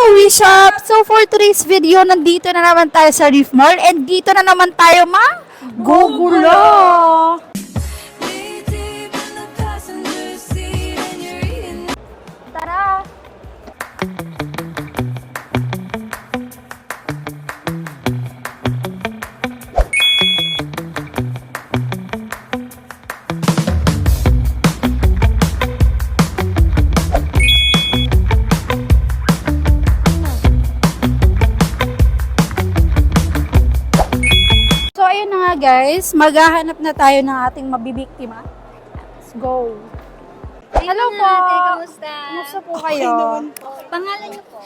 We Shop! So for today's video, nandito na naman tayo sa Reef Mall and dito na naman tayo gugulo! Tara! So ayun na nga guys, maghahanap na tayo ng ating mabibiktima. Let's go! Hello po! Kamusta? Kumusta po kayo? Pangalan niyo po?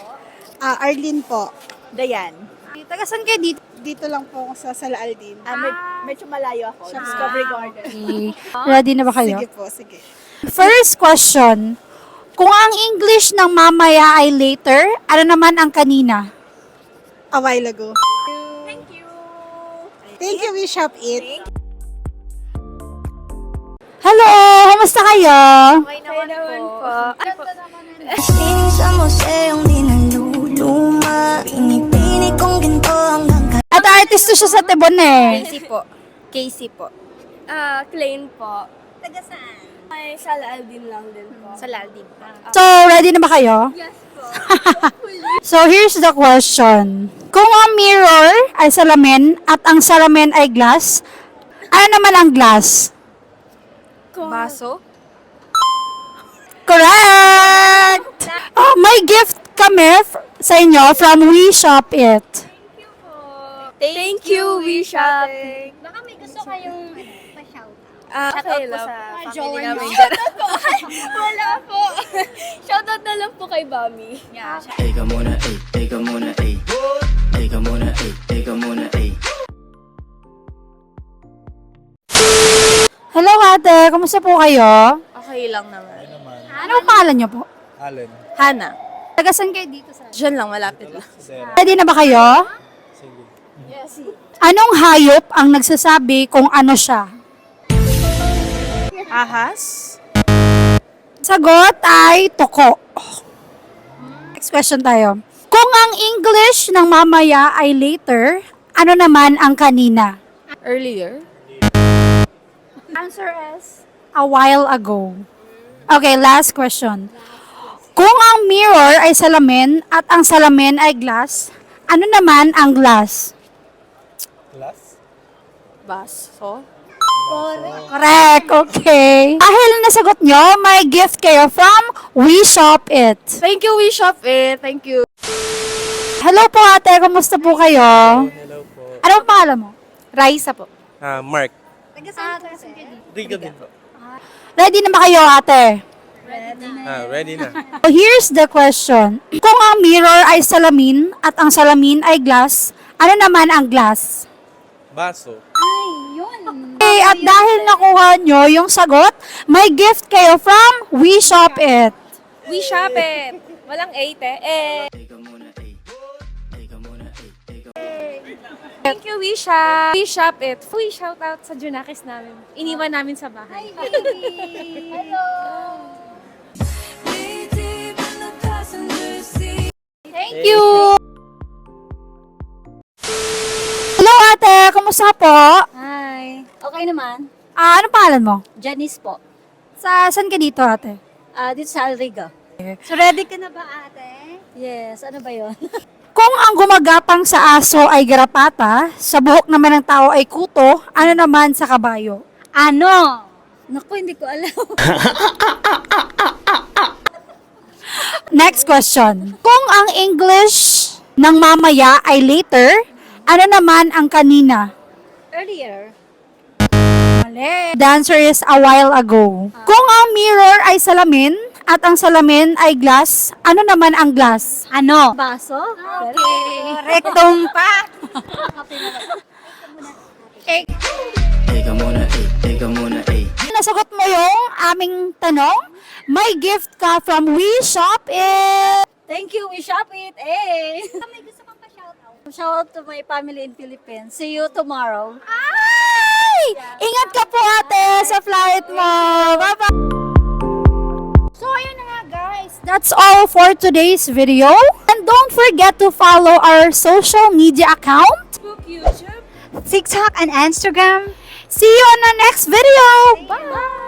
Arlene po. Dayan. Taga saan kayo dito? Dito lang po ako sa Salaaldin. Medyo malayo ako. Sa Discovery Garden. Ready na ba kayo? Sige po, sige. First question. Kung ang English ng mamaya ay later, ano naman ang kanina? A while ago. Thank you. Thank you, We Shop It. Hello! Kamusta kayo? Okay naman po. Piling sa museong di naluluma. Pinipini kong ginto hanggang At artist to siya sa Tebon eh. Casey po. Casey po. Klein po. Taga saan? Ay, sa Laaldin lang din po. Sa Laaldin po. So, ready na ba kayo? Yes po. So, here's the question. Kung ang mirror ay salamin at ang salamin ay glass, ano naman ang glass? Baso? Correct! Oh, may gift kami sa inyo from We Shop It. Thank you, We Shop. Baka may gusto kayong pa-shout. Okay lang. sa family jowa namin. niyo. Shoutout po. Wala po. Shoutout na lang po kay Bami. Yeah. Eka muna, eka muna, eka muna, eka muna, Hello ate, kumusta po kayo? Okay lang naman. Ano ang pangalan niyo po? Allen. Hana. Taga saan kayo dito sa? Diyan lang, malapit lang. Ready na ba kayo? Sige. Anong hayop ang nagsasabi kung ano siya? Ahas? Sagot ay toko. Next question tayo. Kung ang English ng mamaya ay later, ano naman ang kanina? Earlier? Answer is a while ago. Okay, last question. Kung ang mirror ay salamin at ang salamin ay glass, ano naman ang glass? Class? Baso? Correct, okay. Dahil nasagot nyo, may gift kayo from We Shop It. Thank you, We Shop It. Thank you. Hello po ate, kumusta po kayo? Hello po. Anong pangalan mo? Raisa po. Mark. Taga Riga din po. Ready na ba kayo ate? Ready na. So here's the question. Kung ang mirror ay salamin at ang salamin ay glass, ano naman ang glass? Baso. Okay, at dahil nakuha nyo yung sagot, may gift kayo from We Shop It. We Shop It. Walang 8 eh. eka muna, eka muna, eka. Thank you, We Shop. We Shop It. Free shout out sa Junakis namin. Iniwan namin sa bahay. Thank you! Hello ate, kumusta po? Hi. Okay naman. Ano pangalan mo? Janice po. Saan ka dito ate? Dito sa Alriga. So ready ka na ba ate? Yes. Ano ba yon? Kung ang gumagapang sa aso ay garapata, sa buhok naman ng tao ay kuto, ano naman sa kabayo? Ano? Naku, hindi ko alam. Next question. Kung ang English ng mamaya ay later, ano naman ang kanina? Earlier. Mali. The answer is a while ago. Kung ang mirror ay salamin at ang salamin ay glass, ano naman ang glass? Ano? Baso? Okay. Rectum pa. Eka muna, eka muna, Nasagot mo yung aming tanong, may gift ka from We Shop It. Thank you, We Shop It. May gusto kang pa-shout out? Shout out to my family in Philippines. See you tomorrow. Ay! Ingat ka po ate sa flight mo. Bye-bye! So, ayun na nga guys. That's all for today's video. And And don't forget to follow our social media account, YouTube. TikTok and Instagram. see you on the next video. Bye!